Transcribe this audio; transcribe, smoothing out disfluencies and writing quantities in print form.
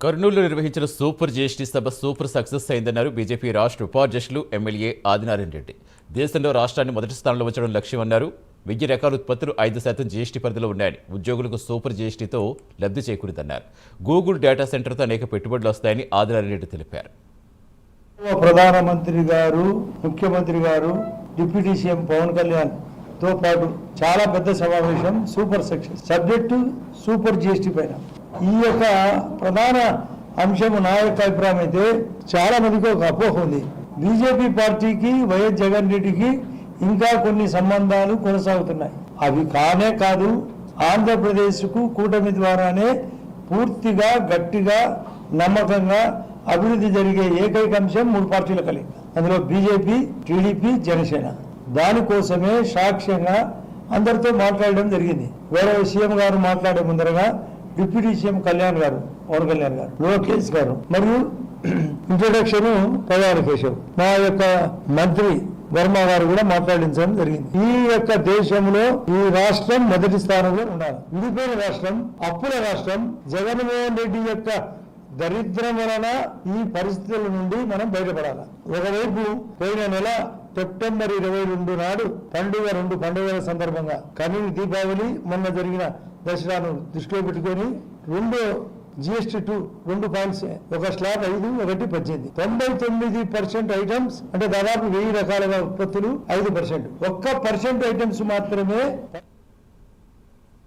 కర్నూలులో నిర్వహించిన super GST సభ super success అయిందన్నారు BJP రాష్ట్ర ఉపాధ్యక్షులు ఎమ్మెల్యే ఆదినారాయణ రెడ్డి. దేశంలో రాష్ట్రాన్ని మొదటి స్థానంలో ఉంచడం లక్ష్యమన్నారు. 1000 రకాల ఉత్పత్తులు 5% జీఎస్టీ పరిధిలో ఉన్నాయని, ఉద్యోగులకు సూపర్ జీఎస్టీతో లబ్ధి చేకూరిందన్నారు. గూగుల్ డేటా సెంటర్తో అనేక పెట్టుబడులు వస్తాయని ఆదినారాయణ రెడ్డి తెలిపారు. ప్రధానమంత్రి గారు, ముఖ్యమంత్రి గారు, డిప్యూటీ సీఎం పవన్ కళ్యాణ్ తో పాటు చాలా పెద్ద సమావేశం super success. Subject super GST పైన. ఈ యొక్క ప్రధాన అంశం నా యొక్క అభిప్రాయం అయితే చాలా మందికి ఒక అపోహ ఉంది. బీజేపీ పార్టీకి వైఎస్ జగన్ రెడ్డికి ఇంకా కొన్ని సంబంధాలు కొనసాగుతున్నాయి. అవి కానే కాదు. ఆంధ్రప్రదేశ్కు కూటమి ద్వారానే పూర్తిగా గట్టిగా నమ్మకంగా అభివృద్ధి జరిగే ఏకైక అంశం 3 పార్టీల కలిగి, అందులో బీజేపీ, టీడీపీ, జనసేన. దానికోసమే సాక్ష్యంగా అందరితో మాట్లాడడం జరిగింది. వేరే సీఎం గారు మాట్లాడే ముందరగా డిప్యూటీ సీఎం కళ్యాణ్ గారు, పవన్ కళ్యాణ్ గారు, లోకేష్ గారు మరియు ఇంట్రొడక్షన్ ప్రధాన కేశవ్, మా యొక్క మంత్రి వర్మ గారు కూడా మాట్లాడించడం జరిగింది. ఈ యొక్క దేశంలో ఈ రాష్ట్రం మొదటి స్థానంలో ఉండాలి. విడిపోయిన రాష్ట్రం, అప్పుల రాష్ట్రం, జగన్మోహన్ రెడ్డి యొక్క దరిద్రం వలన ఈ పరిస్థితుల నుండి మనం బయటపడాలి. ఒకవైపు పోయిన నెల సెప్టెంబర్ 22 నాడు రెండు పండుగల సందర్భంగా కర్నూలు దీపావళి, మొన్న జరిగిన దసరాను దృష్టిలో పెట్టుకొని GST 2 పాయింట్స్, ఒక స్లాబ్ 5, ఒకటి 18, 99% ఐటమ్స్, అంటే దాదాపు 1000 రకాల ఉత్పత్తులు 5%. 1% ఐటమ్స్ మాత్రమే